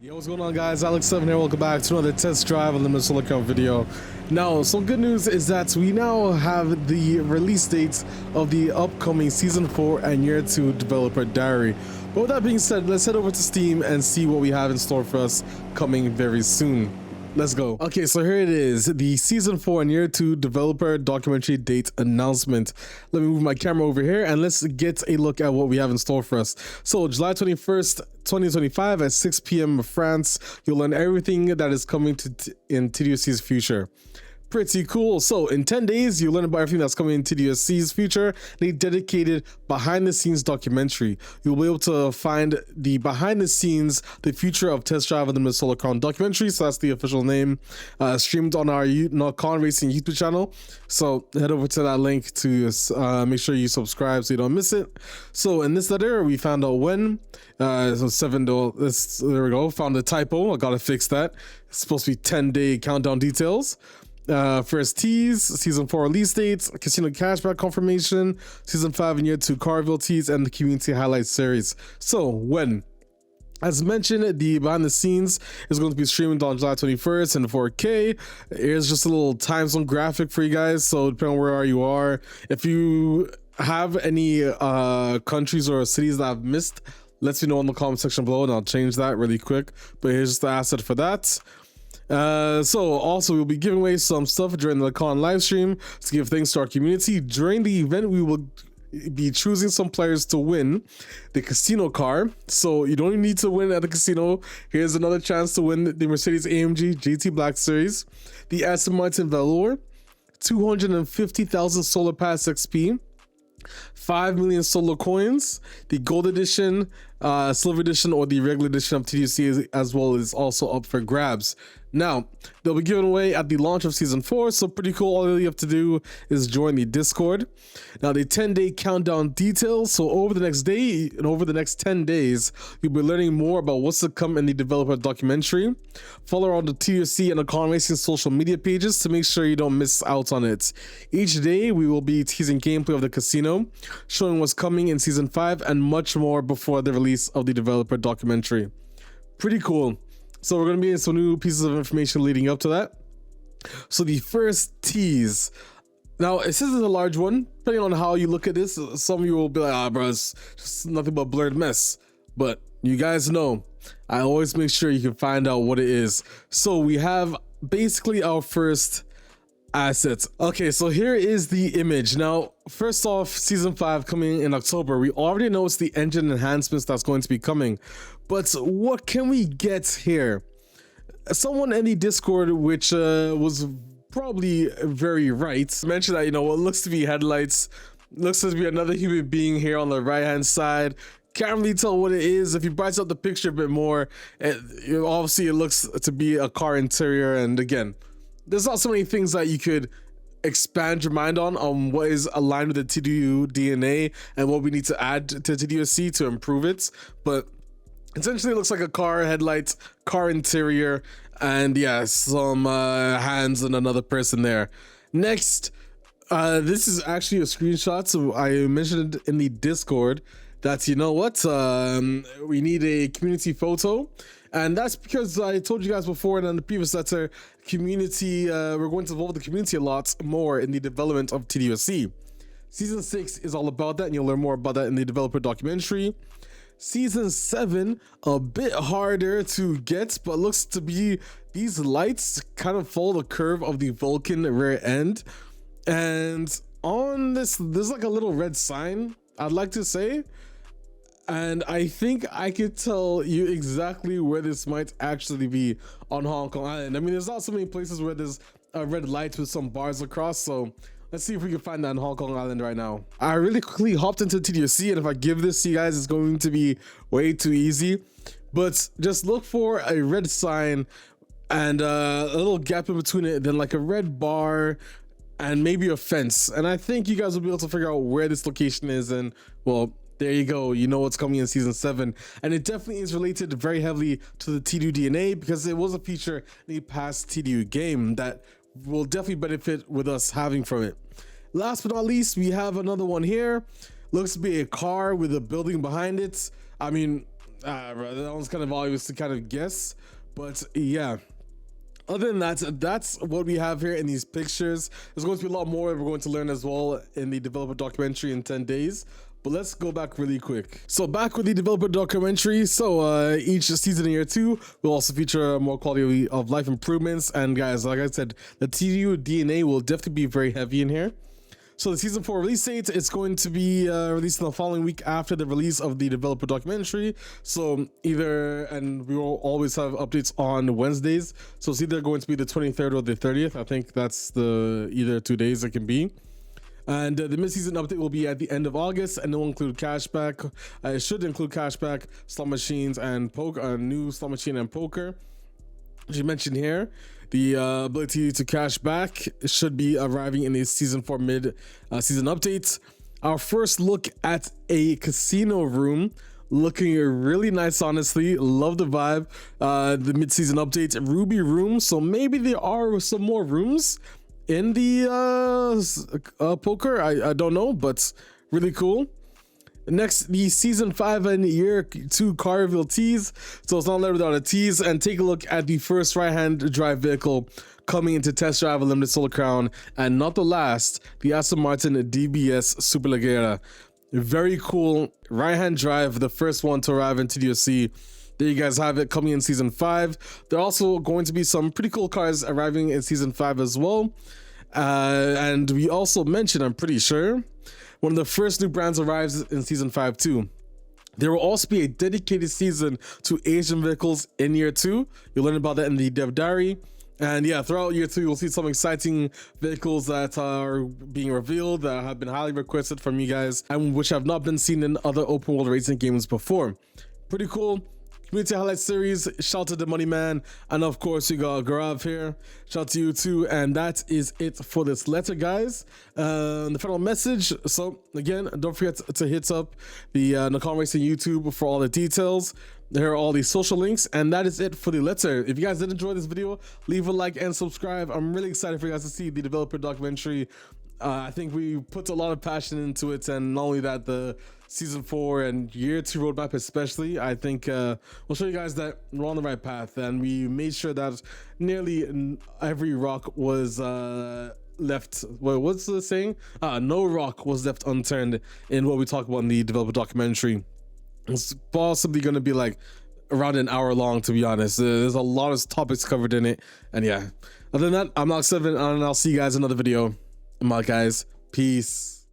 Yo, what's going on, guys? Alex7 here. Welcome back to another test drive on the Missile account video. Now, some good news is that we now have the release dates of the upcoming Season 4 and Year 2 Developer Diary. But with that being said, let's head over to Steam and see what we have in store for us coming very soon. Let's go. Okay, so here it is, the Season 4 and Year 2 Developer Documentary Date Announcement. Let me move my camera over here and let's get a look at what we have in store for us. So, July 21st, 2025 at 6 p.m. France, you'll learn everything that is coming in TDUSC's future. Pretty cool. So in 10 days, you'll learn about everything that's coming in TDUSC's future. They dedicated behind the scenes documentary. You'll be able to find the behind the scenes, the future of Test Drive on the Missile account documentary. So that's the official name, streamed on our NextLevelRacing YouTube channel. So head over to that link to make sure you subscribe so you don't miss it. So in this letter, we found out when, so there we go, found a typo. I gotta fix that. It's supposed to be 10-day countdown details. First tease, Season 4 release dates, casino cashback confirmation, Season 5 and Year 2 car reveal tease, and the community highlights series. So when, as mentioned, the behind the scenes is going to be streamed on July 21st in 4K. Here's just a little time zone graphic for you guys. So depending on where you are, if you have any countries or cities that I've missed, let me know in the comment section below and I'll change that really quick. But here's just the asset for that. So also we'll be giving away some stuff during the con live stream to give thanks to our community. During the event, we will be choosing some players to win the casino car. So you don't even need to win at the casino. Here's another chance to win the Mercedes AMG GT Black Series, the Aston Martin Velour, 250,000 Solar Pass XP, 5 million solar coins, the gold edition, silver edition, or the regular edition of TDUSC as well is also up for grabs. Now, they'll be given away at the launch of Season 4, so pretty cool. All you have to do is join the Discord. Now, the 10-day countdown details. So over the next day and over the next 10 days, you'll be learning more about what's to come in the developer documentary. Follow on the TDUSC and the NextLevelRacing social media pages to make sure you don't miss out on it. Each day, we will be teasing gameplay of the casino, showing what's coming in Season 5, and much more before the release of the developer documentary. Pretty cool. So we're going to be in some new pieces of information leading up to that. So the first tease. Now, this is a large one. Depending on how you look at this, some of you will be like, ah, bro, it's just nothing but blurred mess. But you guys know, I always make sure you can find out what it is. So we have basically our first assets. Okay, so here is the image. Now, first off, Season 5 coming in October. We already know it's the engine enhancements that's going to be coming. But what can we get here? Someone in the Discord, which was probably very right, mentioned that, you know, what looks to be headlights, looks to be another human being here on the right-hand side. Can't really tell what it is. If you brighten up the picture a bit more, obviously it looks to be a car interior. And again, there's not so many things that you could expand your mind on what is aligned with the TDU DNA and what we need to add to TDUSC to improve it. But essentially it looks like a car headlights, car interior, and yeah, some hands and another person there. Next, this is actually a screenshot. So I mentioned in the Discord that, you know what, we need a community photo. And that's because I told you guys before and in the previous letter, community, we're going to involve the community a lot more in the development of TDUSC. Season 6 is all about that, and you'll learn more about that in the developer documentary. Season 7, a bit harder to get, but looks to be these lights kind of follow the curve of the Vulcan rear end. And on this, there's like a little red sign, I'd like to say. And I think I could tell you exactly where this might actually be on Hong Kong Island. I mean, there's not so many places where there's a red light with some bars across, so let's see if we can find that on Hong Kong Island right now. I really quickly hopped into TDUSC, and if I give this to you guys, it's going to be way too easy. But just look for a red sign and a little gap in between it, then like a red bar and maybe a fence. And I think you guys will be able to figure out where this location is. And well, there you go. You know what's coming in Season 7. And it definitely is related very heavily to the TDU DNA because it was a feature in the past TDU game that will definitely benefit with us having from it. Last but not least, we have another one here. Looks to be a car with a building behind it. I mean, Bro, that one's kind of obvious to kind of guess, but yeah. Other than that, that's what we have here in these pictures. There's going to be a lot more we're going to learn as well in the developer documentary in 10 days. But let's go back really quick. So back with the developer documentary. So each season in year 2 will also feature more quality of life improvements. And guys, like I said, the TDU DNA will definitely be very heavy in here. So the season 4 release date is going to be released in the following week after the release of the developer documentary. So and we will always have updates on Wednesdays. So it's either going to be the 23rd or the 30th. I think that's the either 2 days it can be. And the mid-season update will be at the end of August, and it will include cashback. It should include cashback, slot machines, and poker, new slot machine and poker. As you mentioned here, the ability to cash back should be arriving in the season 4 mid-season updates. Our first look at a casino room, looking really nice, honestly. Love the vibe. The mid-season updates, Ruby room. So maybe there are some more rooms in the poker. I don't know, but really cool. Next, the season 5 and year 2 car reveal tease. So it's not led without a tease. And take a look at the first right-hand drive vehicle coming into test drive a limited solar crown, and not the last, the Aston Martin DBS Superleggera. Very cool right-hand drive, the first one to arrive in TDUSC. There you guys have it, coming in season 5. There are also going to be some pretty cool cars arriving in season 5 as well. And we also mentioned, I'm pretty sure, one of the first new brands arrives in season 5 too. There will also be a dedicated season to Asian vehicles in year 2. You'll learn about that in the dev diary. And yeah, throughout year 2, you'll see some exciting vehicles that are being revealed that have been highly requested from you guys and which have not been seen in other open world racing games before. Pretty cool. Community highlight series. Shout out to the Money Man, and of course we got Garav here. Shout out to you too. And that is it for this letter, guys. The final message. So again, don't forget to hit up the NextLevelRacing Racing YouTube for all the details. There are all these social links, and that is it for the letter. If you guys did enjoy this video, leave a like and subscribe. I'm really excited for you guys to see the developer documentary. I think we put a lot of passion into it, and not only that, the season 4 and year 2 roadmap especially. I think we'll show you guys that we're on the right path, and we made sure that nearly every rock was left. Well, what's the saying? No rock was left unturned in what we talk about in the developer documentary. It's possibly going to be like around an hour long, to be honest. There's a lot of topics covered in it, and yeah. Other than that, I'm NextLevel, and I'll see you guys in another video. I'm out, guys. Peace.